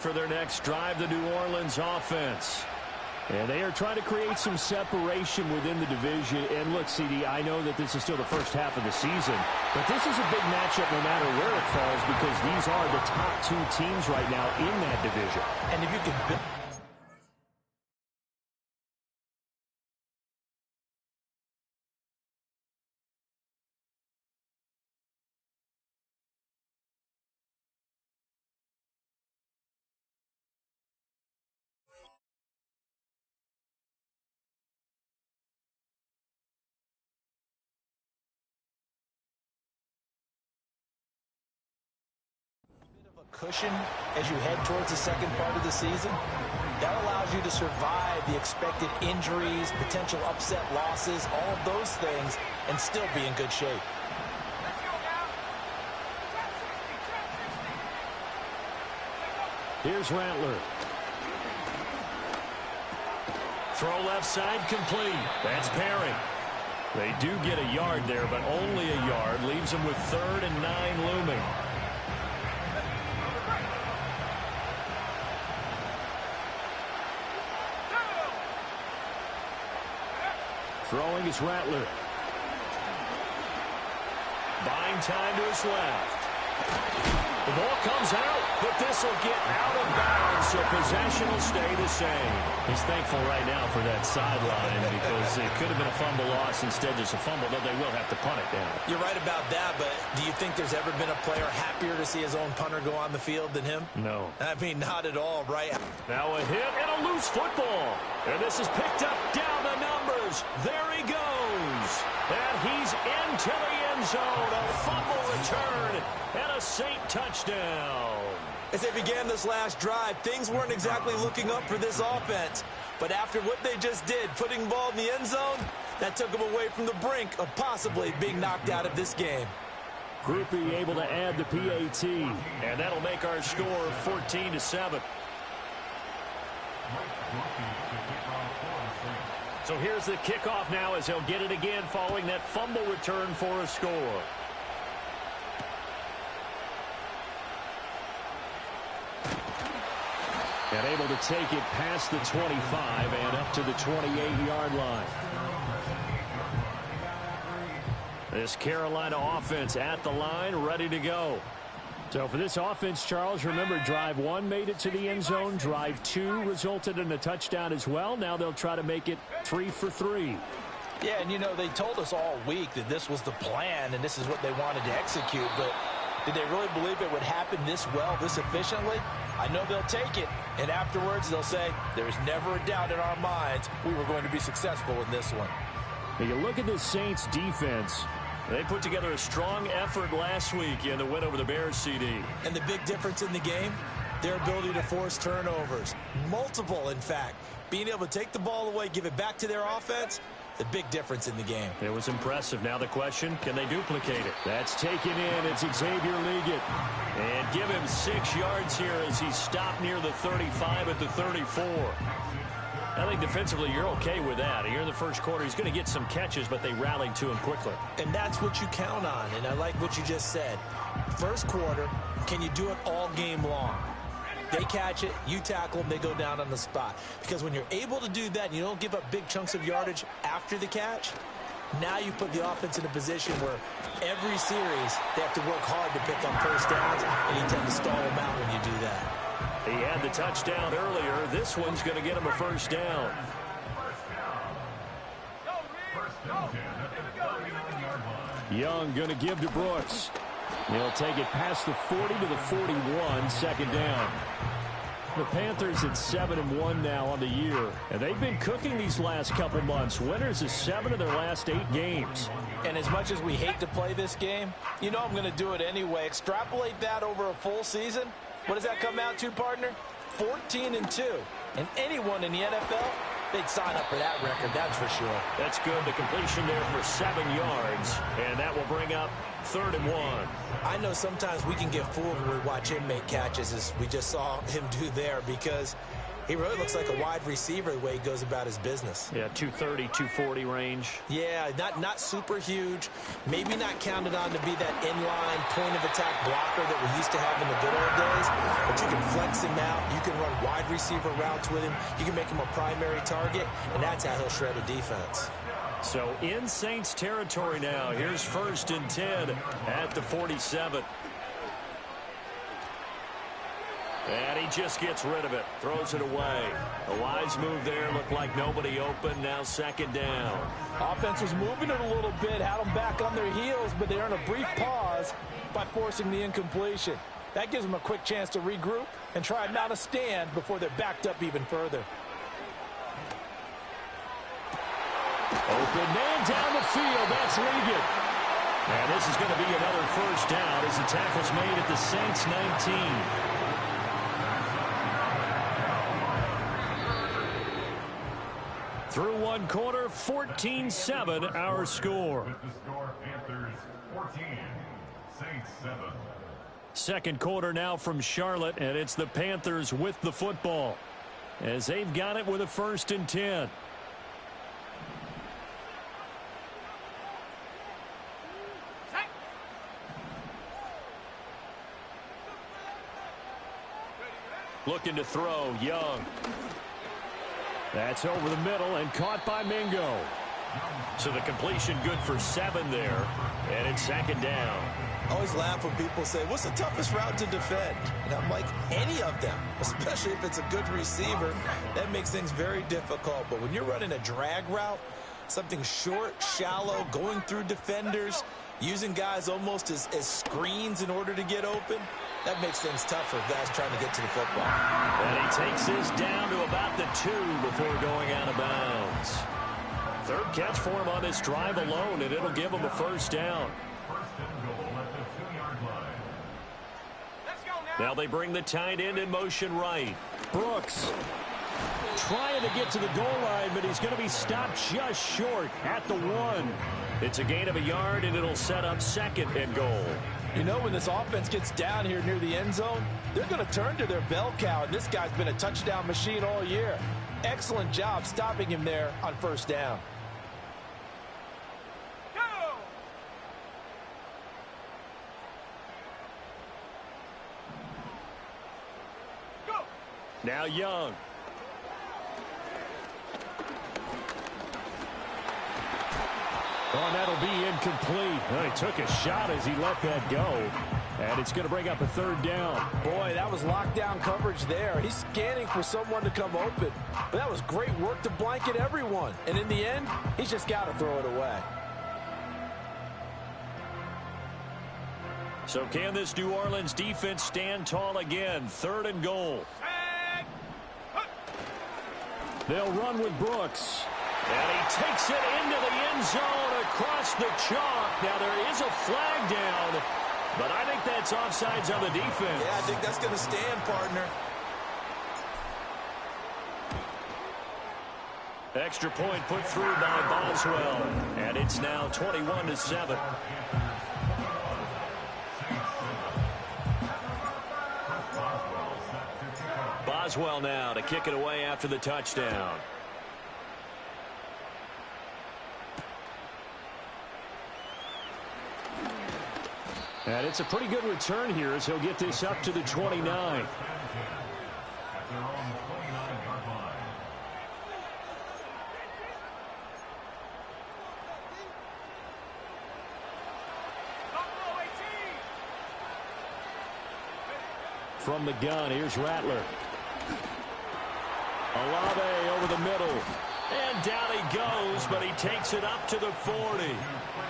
For their next drive, the New Orleans offense. And they are trying to create some separation within the division. And look, CD, I know that this is still the first half of the season, but this is a big matchup no matter where it falls because these are the top two teams right now in that division. And if you can... cushion as you head towards the second part of the season. That allows you to survive the expected injuries, potential upset losses, all of those things, and still be in good shape. Here's Rattler. Throw left side complete. That's Perry. They do get a yard there, but only a yard. Leaves them with 3rd and 9 looming. Throwing is Rattler. Buying time to his left. The ball comes out, but this will get out of bounds, so possession will stay the same. He's thankful right now for that sideline because it could have been a fumble loss. Instead, there's a fumble, though they will have to punt it down. You're right about that, but do you think there's ever been a player happier to see his own punter go on the field than him? No. I mean, not at all, right? Now a hit and a loose football. And this is picked up down the numbers. There he goes. And he's into the end zone. A fumble return and a Saint touchdown. As they began this last drive, things weren't exactly looking up for this offense. But after what they just did, putting the ball in the end zone, that took them away from the brink of possibly being knocked out of this game. Group E able to add the PAT. And that'll make our score 14-7. So here's the kickoff now as he'll get it again following that fumble return for a score. And able to take it past the 25 and up to the 28-yard line. This Carolina offense at the line, ready to go. So for this offense, Charles, remember, drive 1 made it to the end zone. Drive 2 resulted in a touchdown as well. Now they'll try to make it 3 for 3. Yeah, and you know, they told us all week that this was the plan and this is what they wanted to execute, but did they really believe it would happen this well, this efficiently? I know they'll take it, and afterwards they'll say, there's never a doubt in our minds we were going to be successful in this one. Now you look at this Saints defense. They put together a strong effort last week in the win over the Bears, CD. And the big difference in the game, their ability to force turnovers. Multiple, in fact. Being able to take the ball away, give it back to their offense, the big difference in the game. It was impressive. Now the question, can they duplicate it? That's taken in. It's Xavier Leggett. And give him 6 yards here as he stopped near the 35 at the 34. I think defensively you're okay with that. Here in the first quarter, he's going to get some catches, but they rallied to him quickly. And that's what you count on, and I like what you just said. First quarter, can you do it all game long? They catch it, you tackle them, they go down on the spot. Because when you're able to do that and you don't give up big chunks of yardage after the catch, now you put the offense in a position where every series they have to work hard to pick up first downs, and you tend to stall them out when you do that. He had the touchdown earlier. This one's going to get him a first down. Young going to give to Brooks. He'll take it past the 40 to the 41, second down. The Panthers at 7-1 now on the year, and they've been cooking these last couple months. Winners of 7 of their last 8 games. And as much as we hate to play this game, you know I'm going to do it anyway. Extrapolate that over a full season. What does that come out to, partner? 14-2. And anyone in the NFL, they'd sign up for that record, that's for sure. That's good. The completion there for 7 yards, and that will bring up 3rd and 1. I know sometimes we can get fooled when we watch him make catches, as we just saw him do there, because He really looks like a wide receiver the way he goes about his business. Yeah, 230, 240 range. Yeah, not super huge. Maybe not counted on to be that inline point-of-attack blocker that we used to have in the good old days. But you can flex him out. You can run wide receiver routes with him. You can make him a primary target, and that's how he'll shred a defense. So in Saints territory now. Here's 1st and 10 at the 47. And he just gets rid of it. Throws it away. A wise move there. Looked like nobody open. Now 2nd down. Offense was moving it a little bit. Had them back on their heels, but they earn a brief pause by forcing the incompletion. That gives them a quick chance to regroup and try and mount a stand before they're backed up even further. Open man down the field. That's Liggett. And this is going to be another 1st down as the tackle's made at the Saints 19. Through 1 quarter, 14-7 our score. Panthers 14, Saints 7. 2nd quarter now from Charlotte, and it's the Panthers with the football as they've got it with a 1st and 10. Looking to throw, Young. That's over the middle and caught by Mingo. So the completion good for 7 there. And it's 2nd down. I always laugh when people say, what's the toughest route to defend? And I'm like, any of them, especially if it's a good receiver. That makes things very difficult. But when you're running a drag route, something short, shallow, going through defenders, using guys almost as screens in order to get open, that makes things tough for guys trying to get to the football. And he takes this down to about the 2 before going out of bounds. 3rd catch for him on this drive alone, and it'll give him a 1st down. Now they bring the tight end in motion right. Brooks trying to get to the goal line, but he's going to be stopped just short at the 1. It's a gain of a yard, and it'll set up 2nd and goal. You know, when this offense gets down here near the end zone, they're going to turn to their bell cow, and this guy's been a touchdown machine all year. Excellent job stopping him there on 1st down. Go! Now Young. Oh, and that'll be incomplete. Well, he took a shot as he let that go. And it's going to bring up a 3rd down. Boy, that was lockdown coverage there. He's scanning for someone to come open. But that was great work to blanket everyone. And in the end, he's just got to throw it away. So can this New Orleans defense stand tall again? 3rd and goal. They'll run with Brooks. And he takes it into the end zone across the chalk. Now there is a flag down, but I think that's offsides on the defense. Yeah, I think that's going to stand, partner. Extra point put through by Boswell. And it's now 21-7. Boswell now to kick it away after the touchdown. And it's a pretty good return here as he'll get this up to the 29. From the gun, here's Rattler. Olave over the middle. And down he goes, but he takes it up to the 40.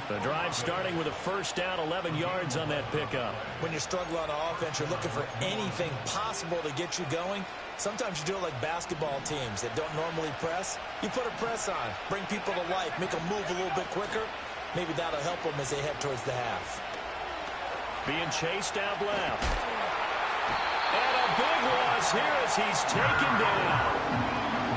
The drive starting with a 1st down, 11 yards on that pickup. When you're struggling on offense, you're looking for anything possible to get you going. Sometimes you do it like basketball teams that don't normally press. You put a press on, bring people to life, make them move a little bit quicker. Maybe that'll help them as they head towards the half. Being chased out left. And a big loss here as he's taken down.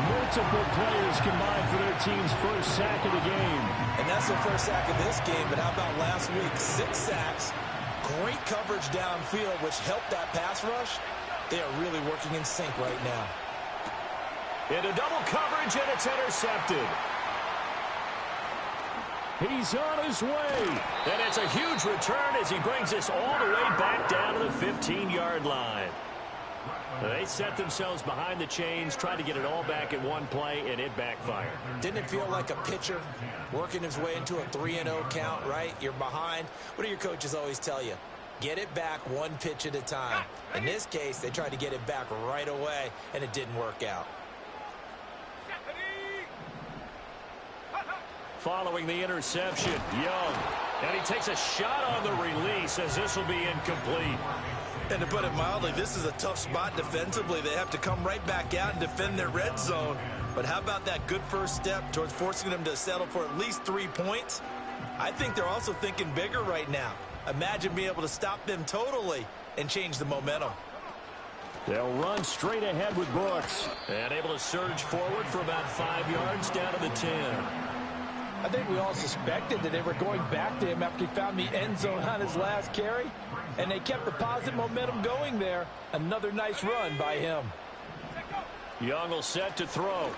Multiple players combined for their team's 1st sack of the game. And that's the 1st sack of this game, but how about last week? 6 sacks, great coverage downfield, which helped that pass rush. They are really working in sync right now. Into double coverage, and it's intercepted. He's on his way. And it's a huge return as he brings us all the way back down to the 15-yard line. They set themselves behind the chains, tried to get it all back in one play, and it backfired. Didn't it feel like a pitcher working his way into a 3-0 count, right? You're behind. What do your coaches always tell you? Get it back one pitch at a time. In this case, they tried to get it back right away, and it didn't work out. Following the interception, Young. And he takes a shot on the release as this will be incomplete. And to put it mildly, this is a tough spot defensively. They have to come right back out and defend their red zone. But how about that good first step towards forcing them to settle for at least 3 points? I think they're also thinking bigger right now. Imagine being able to stop them totally and change the momentum. They'll run straight ahead with Brooks. And able to surge forward for about 5 yards down to the 10. I think we all suspected that they were going back to him after he found the end zone on his last carry. And they kept the positive momentum going there. Another nice run by him. Young will set to throw.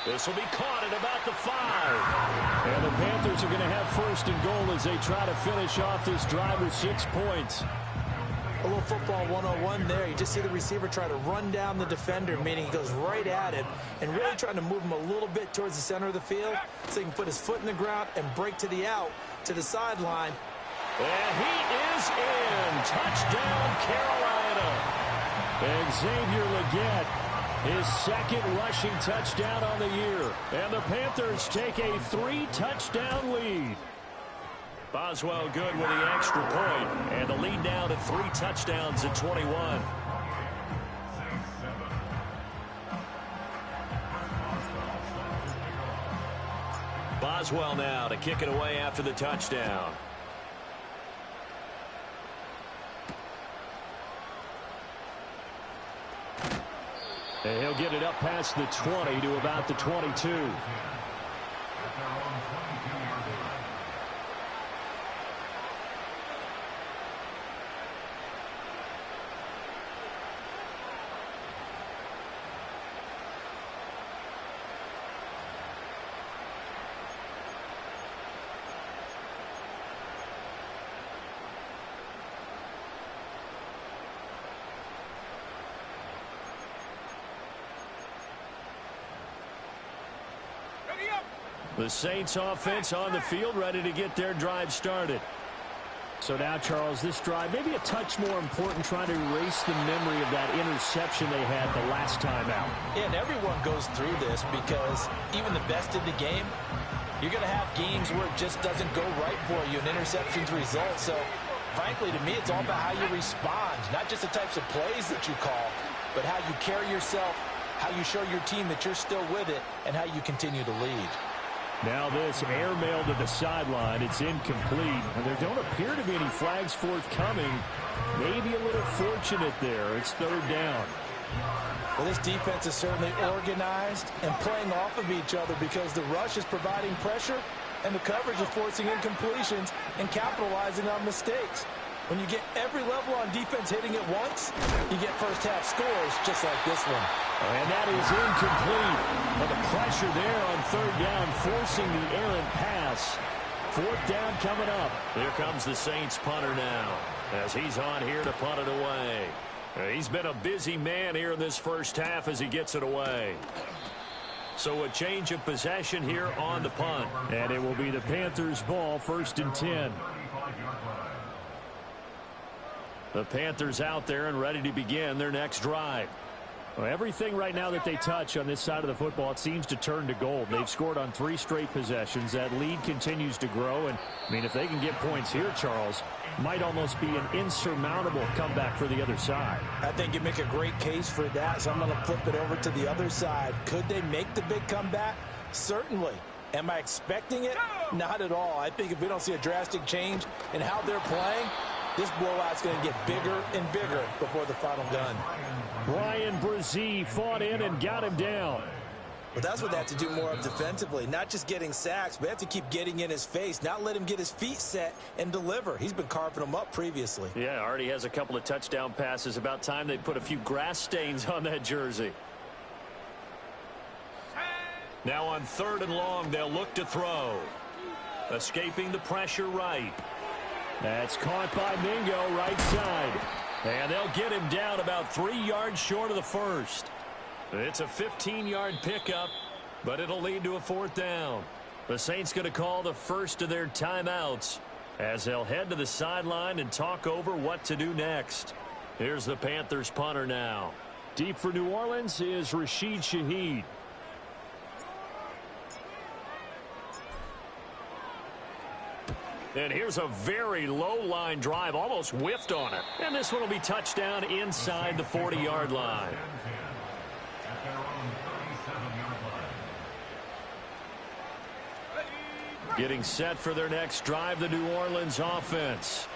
This will be caught at about the 5. And the Panthers are going to have first and goal as they try to finish off this drive with 6 points. A little football 101 there. You just see the receiver try to run down the defender, meaning he goes right at him and really trying to move him a little bit towards the center of the field so he can put his foot in the ground and break to the out, to the sideline. And he is in. Touchdown, Carolina. And Xavier Legette, his second rushing touchdown on the year. And the Panthers take a 3-touchdown lead. Boswell good with the extra point, and the lead now to 3 touchdowns at 21. Boswell now to kick it away after the touchdown. And he'll get it up past the 20 to about the 22. The Saints offense on the field, ready to get their drive started. So now, Charles, this drive maybe a touch more important, trying to erase the memory of that interception they had the last time out. Yeah, and everyone goes through this because even the best in the game, you're going to have games where it just doesn't go right for you, and interceptions result. So, frankly, to me, it's all about how you respond, not just the types of plays that you call, but how you carry yourself, how you show your team that you're still with it, and how you continue to lead. Now this airmail to the sideline. It's incomplete, and there don't appear to be any flags forthcoming. Maybe a little fortunate there. It's third down. Well, this defense is certainly organized and playing off of each other because the rush is providing pressure and the coverage is forcing incompletions and capitalizing on mistakes. When you get every level on defense hitting at once, you get first-half scores just like this one. And that is incomplete. But the pressure there on third down, forcing the errant pass. Fourth down coming up. Here comes the Saints punter now, as he's on here to punt it away. He's been a busy man here in this first half as he gets it away. So a change of possession here on the punt. And it will be the Panthers' ball, 1st and 10. The Panthers out there and ready to begin their next drive. Well, everything right now that they touch on this side of the football, it seems to turn to gold. They've scored on 3 straight possessions. That lead continues to grow. And, I mean, if they can get points here, Charles, might almost be an insurmountable comeback for the other side. I think you make a great case for that, so I'm going to flip it over to the other side. Could they make the big comeback? Certainly. Am I expecting it? Not at all. I think if we don't see a drastic change in how they're playing, this blowout's going to get bigger and bigger before the final gun. Brian Brzee fought in and got him down. But that's what they have to do more of defensively, not just getting sacks, but they have to keep getting in his face, not let him get his feet set and deliver. He's been carving them up previously. Yeah, already has a couple of touchdown passes. About time they put a few grass stains on that jersey. Now on 3rd and long, they'll look to throw. Escaping the pressure right. That's caught by Mingo right side. And they'll get him down about 3 yards short of the first. It's a 15-yard pickup, but it'll lead to a 4th down. The Saints going to call the first of their timeouts as they'll head to the sideline and talk over what to do next. Here's the Panthers punter now. Deep for New Orleans is Rashid Shaheed. And here's a very low line drive, almost whiffed on it. And this one will be touchdown inside the 40-yard line. Getting set for their next drive, the New Orleans offense.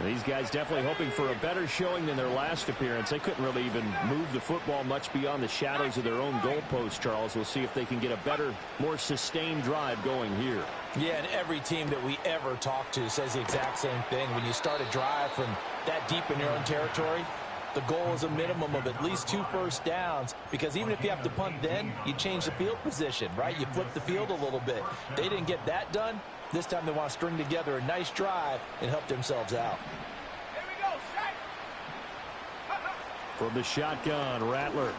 These guys definitely hoping for a better showing than their last appearance. They couldn't really even move the football much beyond the shadows of their own goalpost, Charles. We'll see if they can get a better, more sustained drive going here. Yeah, and every team that we ever talk to says the exact same thing. When you start a drive from that deep in your own territory, the goal is a minimum of at least 2 first downs, because even if you have to punt then, you change the field position, right? You flip the field a little bit. They didn't get that done. This time they want to string together a nice drive and help themselves out. Here we go, set. From the shotgun, Rattler.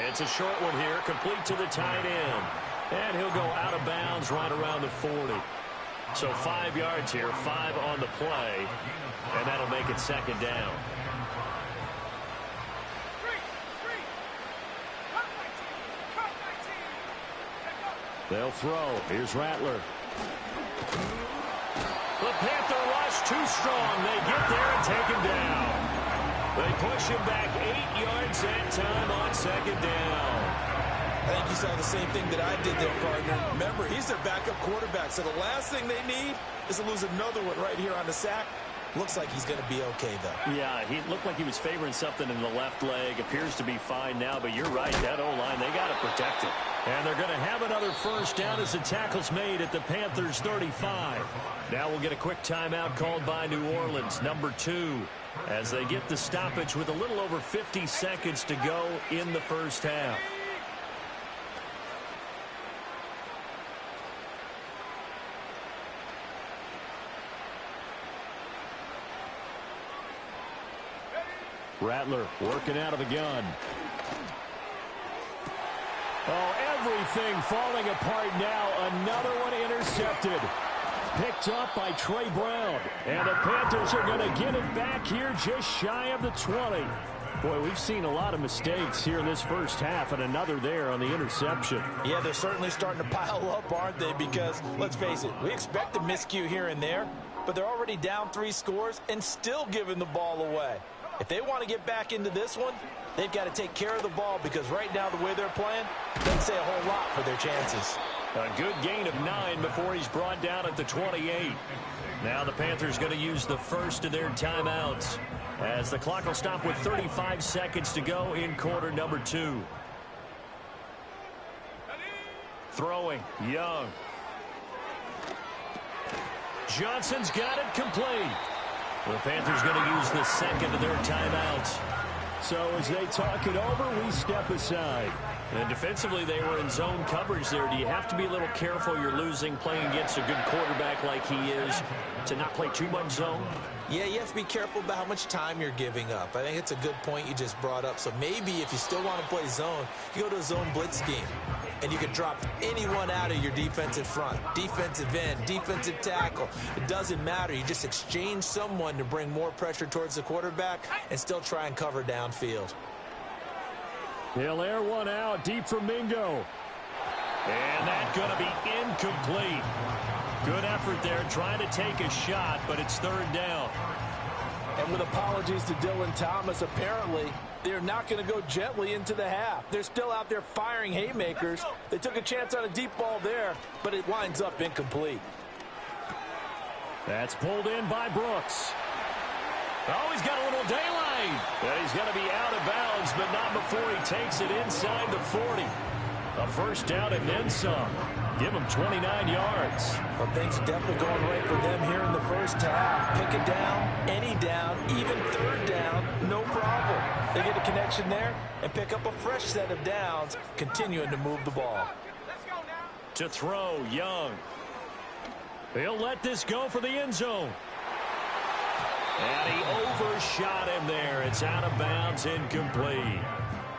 It's a short one here, complete to the tight end. And he'll go out of bounds right around the 40. So 5 yards here, 5 on the play, and that'll make it 2nd down. They'll throw. Here's Rattler. The Panther rush too strong. They get there and take him down. They push him back 8 yards that time on 2nd down. I think you saw the same thing that I did there, partner. Remember, he's their backup quarterback, so the last thing they need is to lose another one right here on the sack. Looks like he's going to be okay, though. Yeah, he looked like he was favoring something in the left leg. Appears to be fine now, but you're right. That O-line, they got to protect it. And they're going to have another first down as the tackle's made at the Panthers' 35. Now we'll get a quick timeout called by New Orleans, number 2, as they get the stoppage with a little over 50 seconds to go in the first half. Rattler working out of the gun. Oh, everything falling apart now. Another one intercepted. Picked up by Trey Brown. And the Panthers are going to get it back here just shy of the 20. Boy, we've seen a lot of mistakes here in this first half, and another there on the interception. Yeah, they're certainly starting to pile up, aren't they? Because, let's face it, we expect a miscue here and there, but they're already down 3 scores and still giving the ball away. If they want to get back into this one, they've got to take care of the ball, because right now the way they're playing doesn't say a whole lot for their chances. A good gain of 9 before he's brought down at the 28. Now the Panthers going to use the first of their timeouts, as the clock will stop with 35 seconds to go in quarter number 2. Throwing, Young. Johnson's got it complete. The Panthers going to use the second of their timeouts. So as they talk it over, we step aside. And defensively, they were in zone coverage there. Do you have to be a little careful? You're losing, playing against a good quarterback like he is, to not play too much zone? Yeah, you have to be careful about how much time you're giving up. I think it's a good point you just brought up. So maybe if you still want to play zone, you go to a zone blitz scheme. And you can drop anyone out of your defensive front, defensive end, defensive tackle. It doesn't matter. You just exchange someone to bring more pressure towards the quarterback and still try and cover downfield. He'll air one out deep for Mingo. And that's going to be incomplete. Good effort there, trying to take a shot, but it's 3rd down. And with apologies to Dylan Thomas, apparently they're not going to go gently into the half. They're still out there firing haymakers. They took a chance on a deep ball there, but it winds up incomplete. That's pulled in by Brooks. Oh, he's got a little daylight. And he's going to be out of bounds, but not before he takes it inside the 40. A first down and then some. Give him 29 yards. Well, things are definitely going right for them here in the first half. Pick it down, any down, even 3rd down, no problem. They get a connection there and pick up a fresh set of downs, continuing to move the ball. Let's go now. To throw, Young. He'll let this go for the end zone. And he overshot him there. It's out of bounds, incomplete.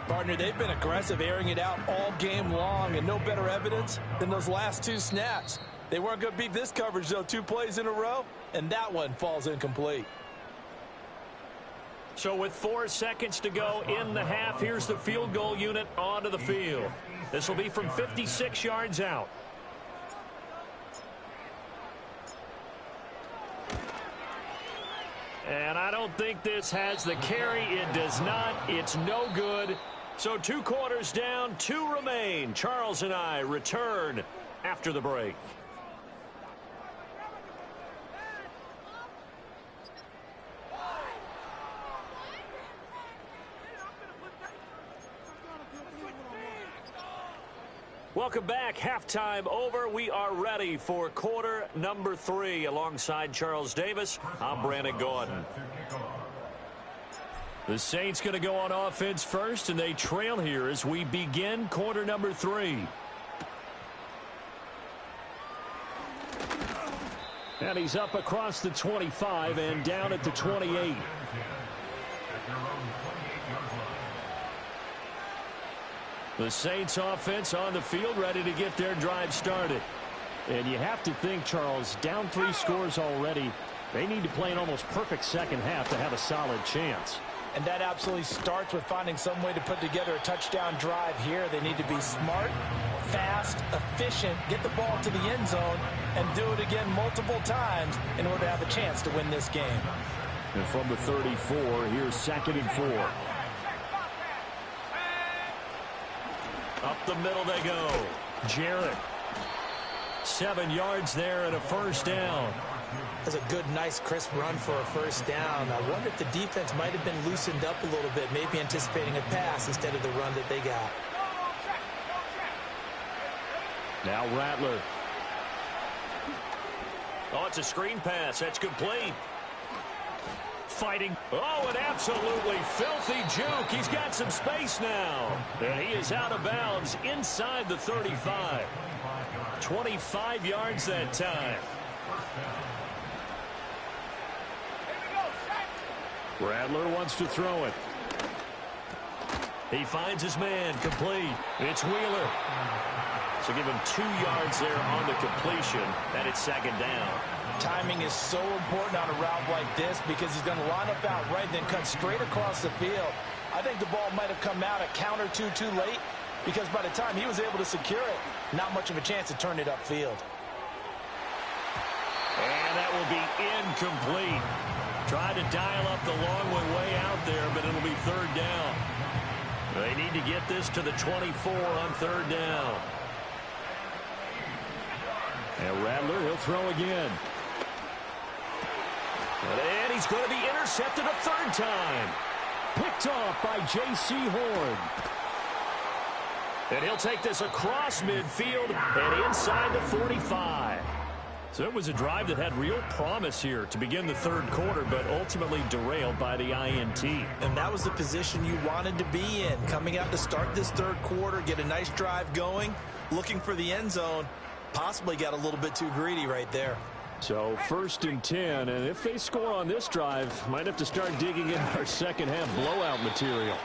Partner, they've been aggressive, airing it out all game long, and no better evidence than those last two snaps. They weren't going to beat this coverage, though, 2 plays in a row, and that one falls incomplete. So with 4 seconds to go in the half, here's the field goal unit onto the field. This will be from 56 yards out. And I don't think this has the carry. It does not. It's no good. So 2 quarters down, 2 remain. Charles and I return after the break. Welcome back. Halftime over. We are ready for quarter number 3. Alongside Charles Davis, I'm Brandon Gordon. The Saints going to go on offense first, and they trail here as we begin quarter number 3. And he's up across the 25 and down at the 28. The Saints offense on the field, ready to get their drive started. And you have to think, Charles, down 3 scores already. They need to play an almost perfect second half to have a solid chance. And that absolutely starts with finding some way to put together a touchdown drive here. They need to be smart, fast, efficient, get the ball to the end zone, and do it again multiple times in order to have a chance to win this game. And from the 34, here's 2nd and 4. Up the middle they go. Jarrett. 7 yards there and a first down. That's a good, nice, crisp run for a first down. I wonder if the defense might have been loosened up a little bit, maybe anticipating a pass instead of the run that they got. Now Rattler. Oh, it's a screen pass. That's complete. Fighting. Oh, an absolutely filthy juke. He's got some space now. And he is out of bounds inside the 35. 25 yards that time. Rattler wants to throw it. He finds his man. Complete. It's Wheeler. So give him 2 yards there on the completion. And it's 2nd down. Timing is so important on a route like this because he's going to line up out right and then cut straight across the field. I think the ball might have come out a counter too late because by the time he was able to secure it, not much of a chance to turn it upfield. And that will be incomplete. Tried to dial up the long way out there, but it'll be 3rd down. They need to get this to the 24 on 3rd down. And Rattler, he'll throw again. And he's going to be intercepted a 3rd time. Picked off by J.C. Horn. And he'll take this across midfield and inside the 45. So it was a drive that had real promise here to begin the 3rd quarter, but ultimately derailed by the INT. And that was the position you wanted to be in. Coming out to start this 3rd quarter, get a nice drive going, looking for the end zone. Possibly got a little bit too greedy right there. So 1st and 10, and if they score on this drive, might have to start digging in our second half blowout material.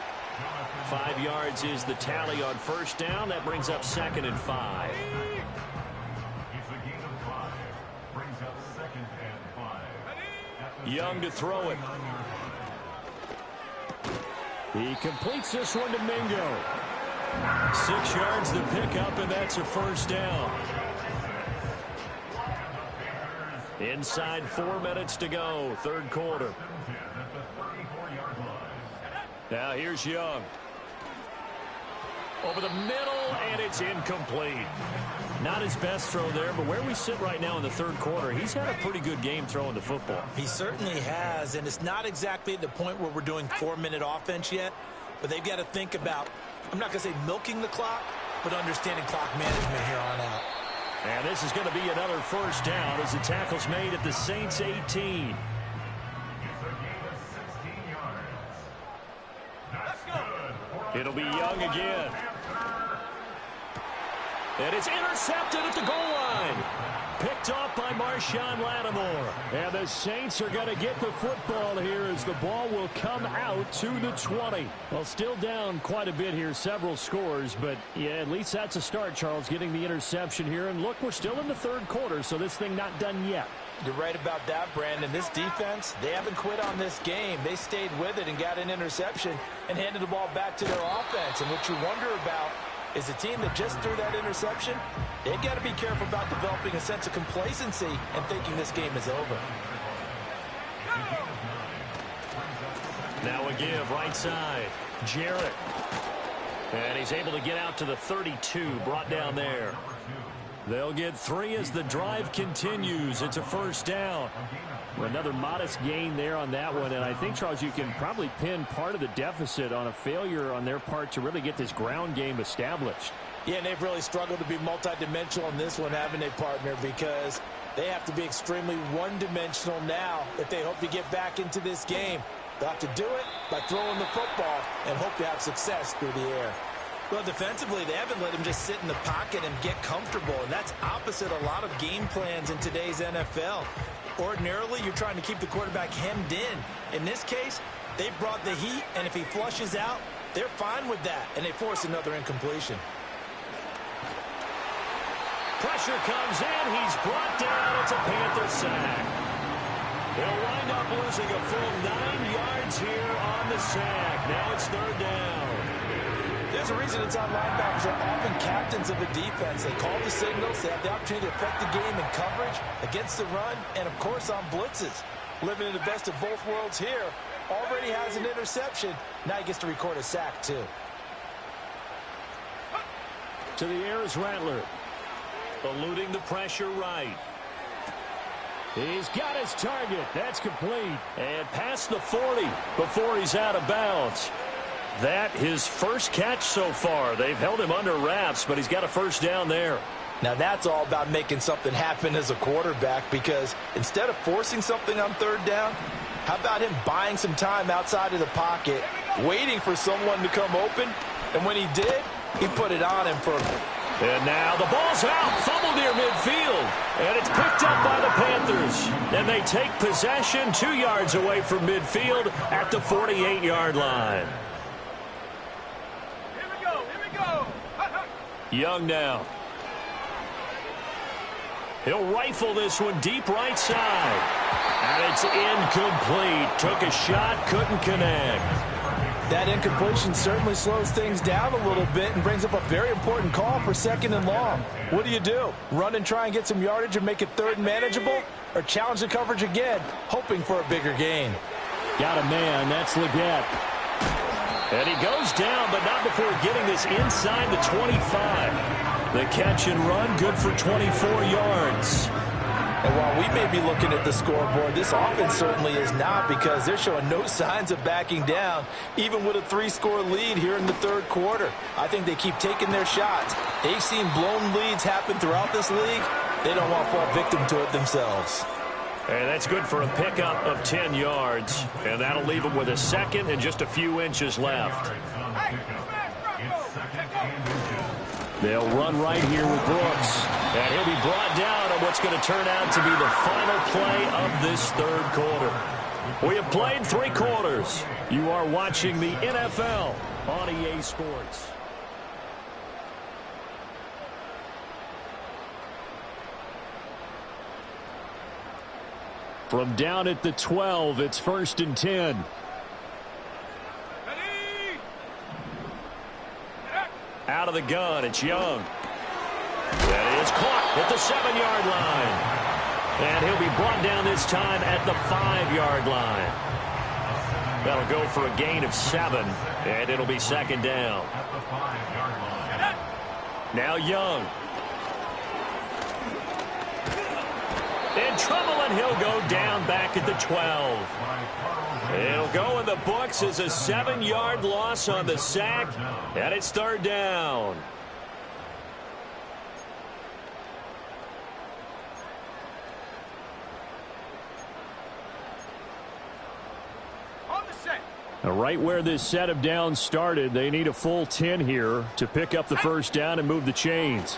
5 yards is the tally on 1st down. That brings up 2nd and 5. Young to throw it. He completes this one to Mingo. 6 yards to pick up, and that's a 1st down. Inside 4 minutes to go, 3rd quarter. Now here's Young. Over the middle, and it's incomplete. Not his best throw there, but where we sit right now in the 3rd quarter, he's had a pretty good game throwing the football. He certainly has, and it's not exactly at the point where we're doing 4-minute offense yet, but they've got to think about, I'm not going to say milking the clock, but understanding clock management here on out. And this is going to be another 1st down as the tackle's made at the Saints 18. It'll be Young again. And it's intercepted at the goal line. Picked off by Marshawn Lattimore. And the Saints are going to get the football here as the ball will come out to the 20. Well, still down quite a bit here, several scores. But, yeah, at least that's a start, Charles, getting the interception here. And, look, we're still in the third quarter, so this thing not done yet. You're right about that, Brandon. This defense, they haven't quit on this game. They stayed with it and got an interception and handed the ball back to their offense. And what you wonder about is a team that just threw that interception, they've got to be careful about developing a sense of complacency and thinking this game is over. Now a give right side. Jarrett. And he's able to get out to the 32, brought down there. They'll get 3 as the drive continues. It's a first down. Another modest gain there on that one. And I think, Charles, you can probably pin part of the deficit on a failure on their part to really get this ground game established. Yeah, and they've really struggled to be multidimensional in this one, haven't they, partner? Because they have to be extremely one-dimensional now if they hope to get back into this game. They'll have to do it by throwing the football and hope to have success through the air. Well, defensively, they haven't let him just sit in the pocket and get comfortable, and that's opposite a lot of game plans in today's NFL. Ordinarily, you're trying to keep the quarterback hemmed in. In this case, they brought the heat, and if he flushes out, they're fine with that, and they force another incompletion. Pressure comes in. He's brought down. It's a Panther sack. They'll wind up losing a full 9 yards here on the sack. Now it's third down. There's a reason inside linebackers are often captains of a defense. They call the signals. They have the opportunity to affect the game in coverage, against the run, and, of course, on blitzes. Living in the best of both worlds here. Already has an interception. Now he gets to record a sack, too. To the air is Rattler. Eluding the pressure right. He's got his target. That's complete. And past the 40 before he's out of bounds. That his first catch so far. They've held him under wraps, but he's got a first down there. Now that's all about making something happen as a quarterback, because instead of forcing something on third down, how about him buying some time outside of the pocket, waiting for someone to come open, and when he did, he put it on him for And now the ball's out, fumbled near midfield, and it's picked up by the Panthers. And they take possession 2 yards away from midfield at the 48-yard line. Young now. He'll rifle this one deep right side. And it's incomplete. Took a shot, couldn't connect. That incompletion certainly slows things down a little bit and brings up a very important call for 2nd and long. What do? Run and try and get some yardage and make it third and manageable? Or challenge the coverage again, hoping for a bigger gain? Got a man. That's Leggett. And he goes down, but not before getting this inside the 25. The catch and run, good for 24 yards. And while we may be looking at the scoreboard, this offense certainly is not, because they're showing no signs of backing down, even with a 3-score lead here in the third quarter. I think they keep taking their shots. They've seen blown leads happen throughout this league. They don't want to fall victim to it themselves. And that's good for a pickup of 10 yards. And that'll leave him with a second and just a few inches left. They'll run right here with Brooks. And he'll be brought down on what's going to turn out to be the final play of this third quarter. We have played 3 quarters. You are watching the NFL on EA Sports. From down at the 12, it's 1st and 10. Out of the gun, it's Young. That is caught at the 7-yard line. And he'll be brought down this time at the 5-yard line. That'll go for a gain of 7, and it'll be 2nd down. Now Young. In trouble, and he'll go down back at the 12. It'll go in the books as a 7-yard loss on the sack, and it's 3rd down. Right where this set of downs started, they need a full 10 here to pick up the first down and move the chains.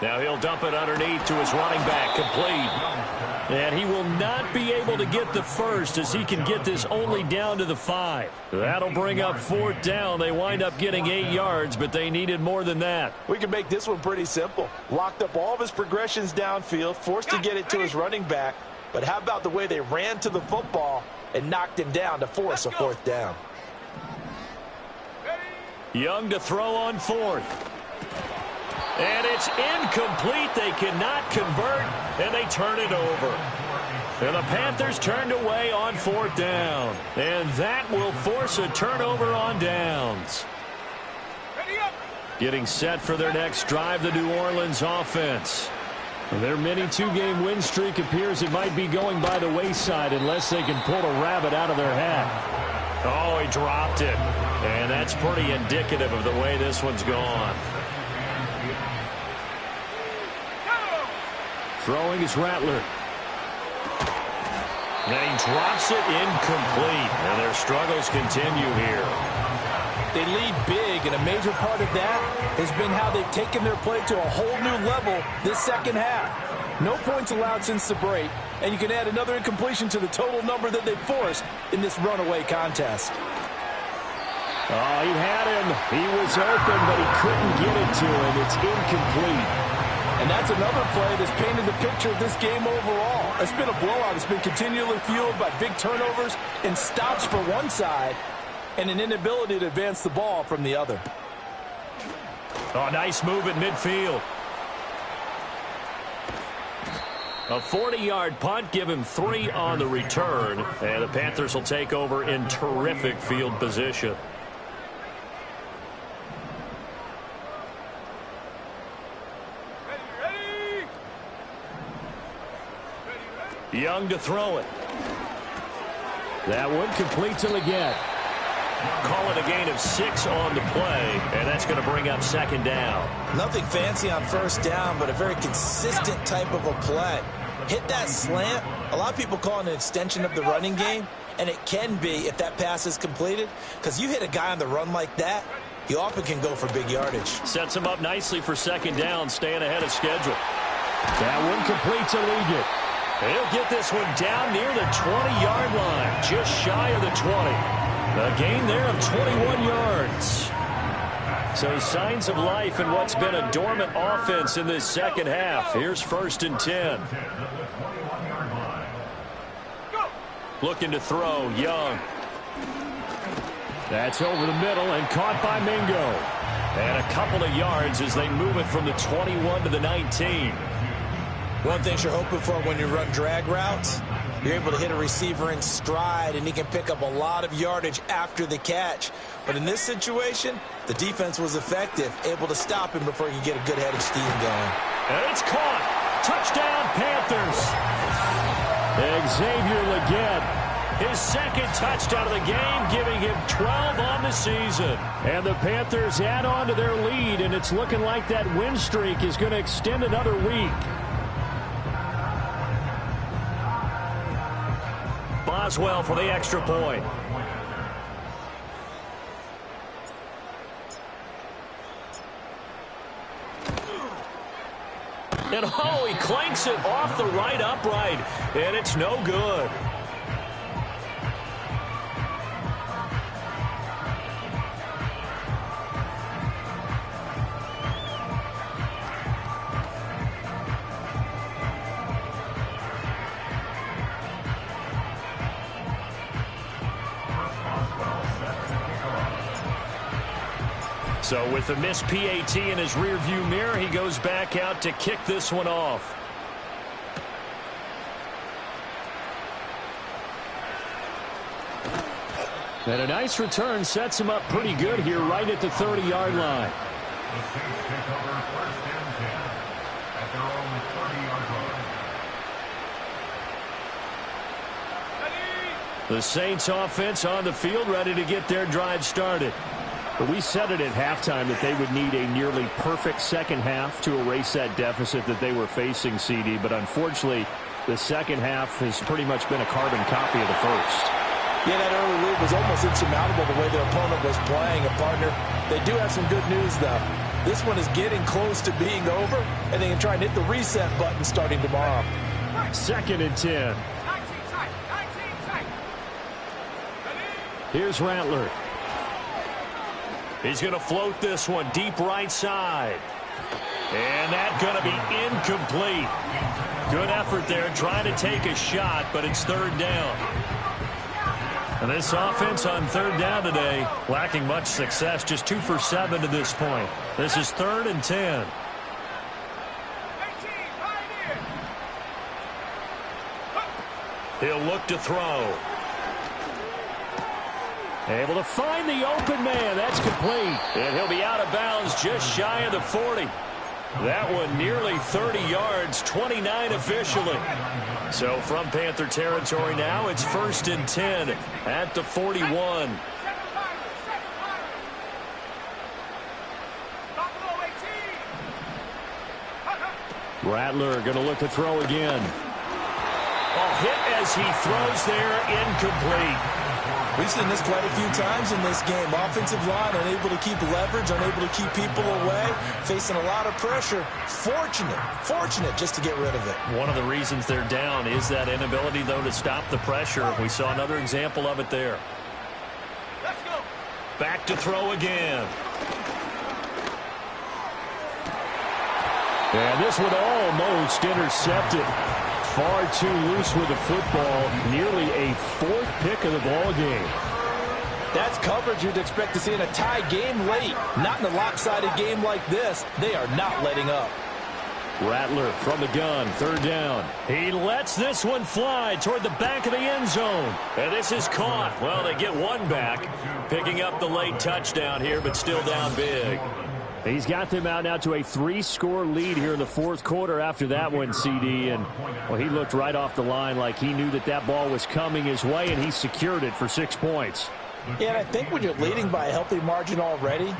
Now he'll dump it underneath to his running back, complete. And he will not be able to get the first as he can get this only down to the 5. That'll bring up 4th down. They wind up getting 8 yards, but they needed more than that. We can make this one pretty simple. Locked up all of his progressions downfield, forced to get it to his running back. But how about the way they ran to the football and knocked him down to force a 4th down? Young to throw on 4th. And it's incomplete. They cannot convert, and they turn it over. And the Panthers turned away on 4th down. And that will force a turnover on downs. Getting set for their next drive, the New Orleans offense. Their mini 2-game win streak appears it might be going by the wayside unless they can pull a rabbit out of their hat. Oh, he dropped it. And that's pretty indicative of the way this one's gone. Throwing is Rattler. And he drops it incomplete. And their struggles continue here. They lead big, and a major part of that has been how they've taken their play to a whole new level this second half. No points allowed since the break, and you can add another incompletion to the total number that they forced in this runaway contest. Oh, he had him. He was open, but he couldn't get it to him. It's incomplete. And that's another play that's painted the picture of this game overall. It's been a blowout. It's been continually fueled by big turnovers and stops for one side and an inability to advance the ball from the other. Oh, nice move at midfield. A 40-yard punt, give him 3 on the return. And the Panthers will take over in terrific field position. Young to throw it. That one completes him again. Call it a gain of 6 on the play, and that's going to bring up 2nd down. Nothing fancy on 1st down, but a very consistent type of a play. Hit that slant. A lot of people call it an extension of the running game, and it can be if that pass is completed, because you hit a guy on the run like that, you often can go for big yardage. Sets him up nicely for 2nd down, staying ahead of schedule. That one completes a Liggett. He'll get this one down near the 20-yard line, just shy of the 20. A gain there of 21 yards. So signs of life in what's been a dormant offense in this second half. Here's 1st and 10. Looking to throw, Young. That's over the middle and caught by Mingo. And a couple of yards as they move it from the 21 to the 19. One thing you're hoping for when you run drag routes, you're able to hit a receiver in stride, and he can pick up a lot of yardage after the catch. But in this situation, the defense was effective, able to stop him before he could get a good head of steam going. And it's caught. Touchdown, Panthers. Xavier Liggett, his 2nd touchdown of the game, giving him 12 on the season. And the Panthers add on to their lead, and it's looking like that win streak is going to extend another week. Boswell for the extra point. And oh, he clanks it off the right upright, and it's no good. So with the missed PAT in his rearview mirror, he goes back out to kick this one off. And a nice return sets him up pretty good here right at the 30-yard line. The Saints offense on the field ready to get their drive started. But we said it at halftime that they would need a nearly perfect second half to erase that deficit that they were facing, CD. But unfortunately, The second half has pretty much been a carbon copy of the first. Yeah, that early lead was almost insurmountable the way their opponent was playing. And, partner, they do have some good news, though. This one is getting close to being over, and they can try and hit the reset button starting tomorrow. 2nd and 10. Here's Rattler. He's going to float this one deep right side. And that's going to be incomplete. Good effort there trying to take a shot, but it's 3rd down. And this offense on 3rd down today lacking much success, just 2 for 7 to this point. This is 3rd and 10. He'll look to throw. Able to find the open man. That's complete. And he'll be out of bounds just shy of the 40. That one nearly 30 yards, 29 officially. So from Panther territory now, it's 1st and 10 at the 41. Rattler going to look to throw again. Hit as he throws there, incomplete. We've seen this quite a few times in this game. Offensive line unable to keep leverage, unable to keep people away, facing a lot of pressure. Fortunate just to get rid of it. One of the reasons they're down is that inability, though, to stop the pressure. We saw another example of it there. Let's go. Back to throw again. And this one almost intercepted. Far too loose with the football. Nearly a 4th pick of the ball game. That's coverage you'd expect to see in a tie game late. Not in a lopsided game like this. They are not letting up. Rattler from the gun, 3rd down. He lets this one fly toward the back of the end zone. And this is caught. Well, they get one back. Picking up the late touchdown here, but still down big. He's got them out now to a 3-score lead here in the 4th quarter after that one, CD. And, well, he looked right off the line like he knew that that ball was coming his way, and he secured it for 6 points. Yeah, and I think when you're leading by a healthy margin already,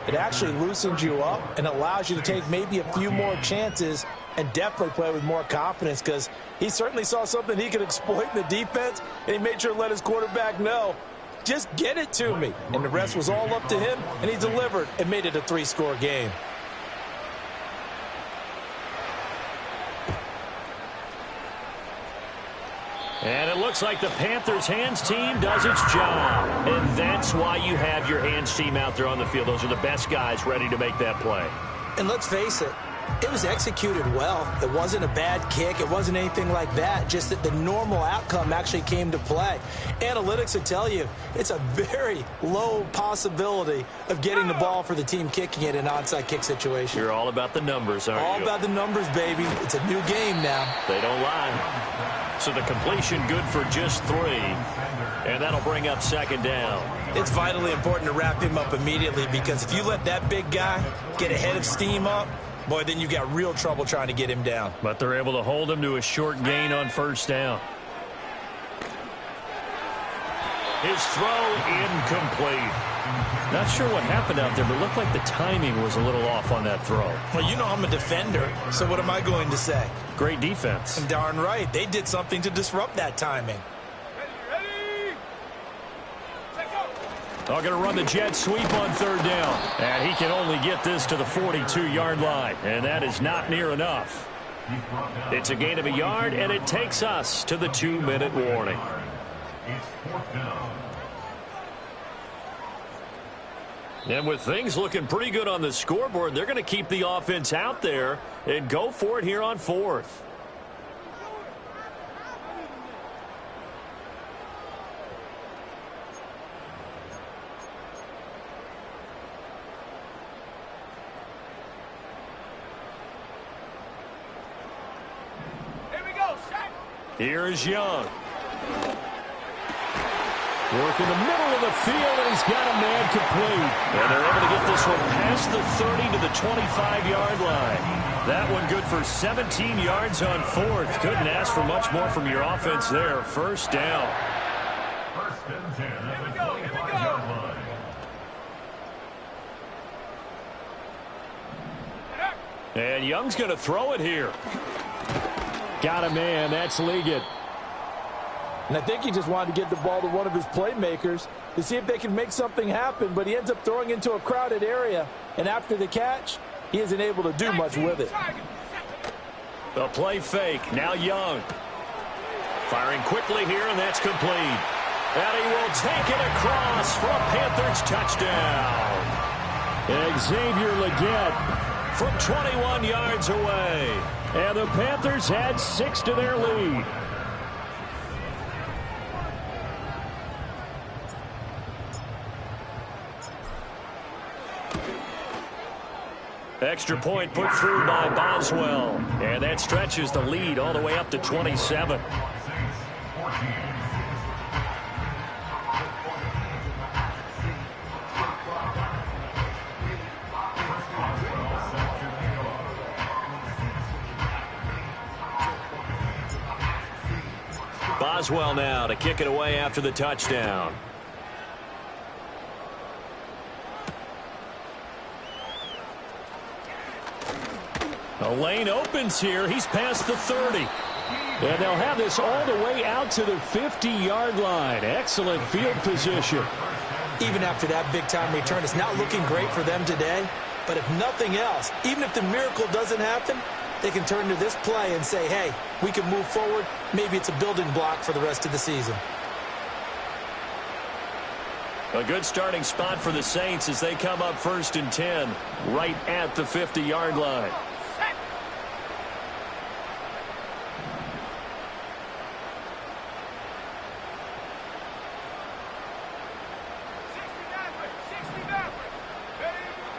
it actually loosens you up and allows you to take maybe a few more chances and definitely play with more confidence, because he certainly saw something he could exploit in the defense, and he made sure to let his quarterback know, just get it to me. And the rest was all up to him, and he delivered and made it a 3-score game. And it looks like the Panthers' hands team does its job. And that's why you have your hands team out there on the field. Those are the best guys ready to make that play. And let's face it, it was executed well. It wasn't a bad kick. It wasn't anything like that. Just that the normal outcome actually came to play. Analytics will tell you it's a very low possibility of getting the ball for the team kicking it in an onside kick situation. You're all about the numbers, aren't you? All about the numbers, baby. It's a new game now. They don't lie. So the completion good for just 3. And that'll bring up 2nd down. It's vitally important to wrap him up immediately, because if you let that big guy get ahead of steam up, boy, then you've got real trouble trying to get him down. But they're able to hold him to a short gain on 1st down. His throw incomplete. Not sure what happened out there, but it looked like the timing was a little off on that throw. Well, you know I'm a defender, so what am I going to say? Great defense. And darn right, they did something to disrupt that timing. Ready? Set go. They're going to run the jet sweep on 3rd down. And he can only get this to the 42-yard line. And that is not near enough. It's a gain of a yard, and it takes us to the 2-minute warning. And with things looking pretty good on the scoreboard, they're going to keep the offense out there and go for it here on 4th. Here we go. Set. Here's Young. Work in the middle of the field, and he's got a man complete. And they're able to get this one past the 30 to the 25-yard line. That one good for 17 yards on 4th. Couldn't ask for much more from your offense there. 1st down. Here we go. Here we go. And Young's going to throw it here. Got a man. That's Liggett. And I think he just wanted to get the ball to one of his playmakers to see if they can make something happen, but he ends up throwing into a crowded area, and after the catch, he isn't able to do much with it. The play fake. Now Young. Firing quickly here, and that's complete. And he will take it across for a Panthers touchdown. Xavier Liggett from 21 yards away. And the Panthers add 6 to their lead. Extra point put through by Boswell. And that stretches the lead all the way up to 27. Boswell now to kick it away after the touchdown. The lane opens here. He's past the 30. And they'll have this all the way out to the 50-yard line. Excellent field position. Even after that big-time return, it's not looking great for them today. But if nothing else, even if the miracle doesn't happen, they can turn to this play and say, hey, we can move forward. Maybe it's a building block for the rest of the season. A good starting spot for the Saints as they come up 1st and 10 right at the 50-yard line.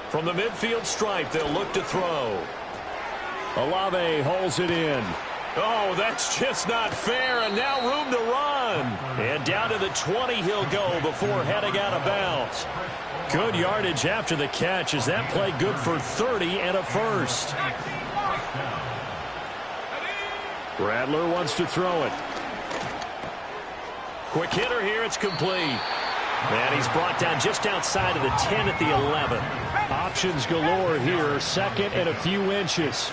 From the midfield stripe, they'll look to throw. Olave holds it in. Oh, that's just not fair, and now room to run. And down to the 20 he'll go before heading out of bounds. Good yardage after the catch. Is that play good for 30 and a first? Rattler wants to throw it. Quick hitter here. It's complete. And he's brought down just outside of the 10 at the 11. Options galore here. 2nd and a few inches.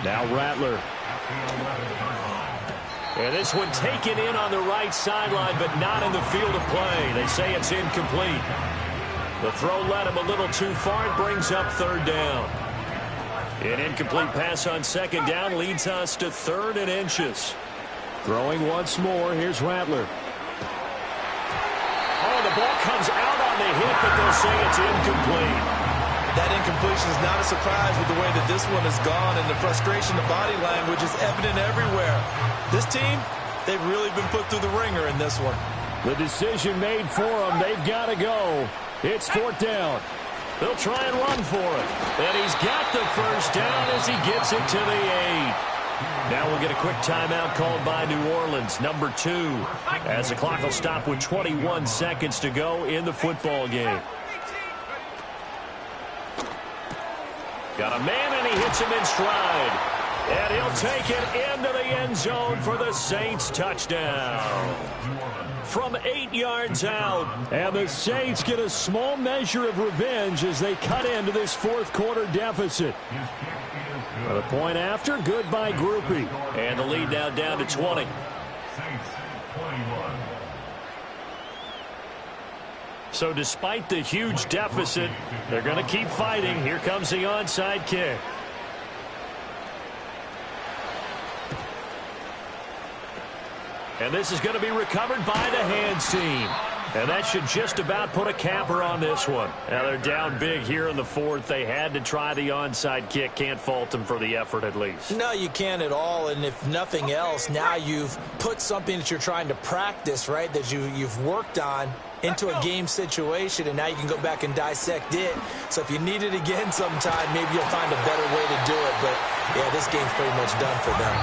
Now Rattler. And this one taken in on the right sideline, but not in the field of play. They say it's incomplete. The throw led him a little too far. It brings up 3rd down. An incomplete pass on 2nd down leads us to 3rd and inches. Throwing once more. Here's Rattler. Oh, the ball comes out on the hit, but they'll say it's incomplete. That incompletion is not a surprise with the way that this one has gone, and the frustration, the body language is evident everywhere. This team, they've really been put through the ringer in this one. The decision made for them. They've got to go. It's 4th down. They'll try and run for it. And he's got the first down as he gets it to the 8. Now we'll get a quick timeout called by New Orleans, number 2, as the clock will stop with 21 seconds to go in the football game. Got a man, and he hits him in stride. And he'll take it into the end zone for the Saints touchdown. From 8 yards out. And the Saints get a small measure of revenge as they cut into this 4th quarter deficit. A point after, good by Groupie. And the lead now down to 20. So despite the huge deficit, they're going to keep fighting. Here comes the onside kick. And this is going to be recovered by the hands team. And that should just about put a capper on this one. Now they're down big here in the 4th. They had to try the onside kick. Can't fault them for the effort at least. No, you can't at all. And if nothing else, now you've put something that you're trying to practice, right, that you've worked on into a game situation, and now you can go back and dissect it. So if you need it again sometime, maybe you'll find a better way to do it. But, yeah, this game's pretty much done for them.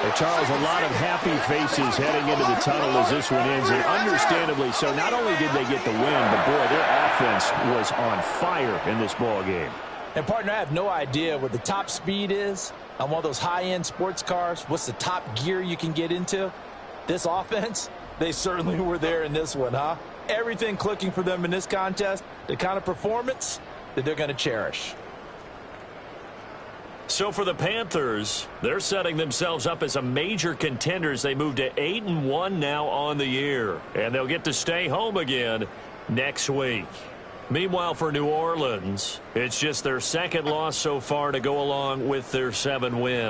Well, Charles, a lot of happy faces heading into the tunnel as this one ends, and understandably so. Not only did they get the win, but, boy, their offense was on fire in this ball game. And, partner, I have no idea what the top speed is on one of those high-end sports cars. What's the top gear you can get into? This offense, they certainly were there in this one, huh? Everything clicking for them in this contest, the kind of performance that they're going to cherish. So for the Panthers, they're setting themselves up as a major contender as they move to 8-1 now on the year. And they'll get to stay home again next week. Meanwhile, for New Orleans, it's just their second loss so far to go along with their 7 wins.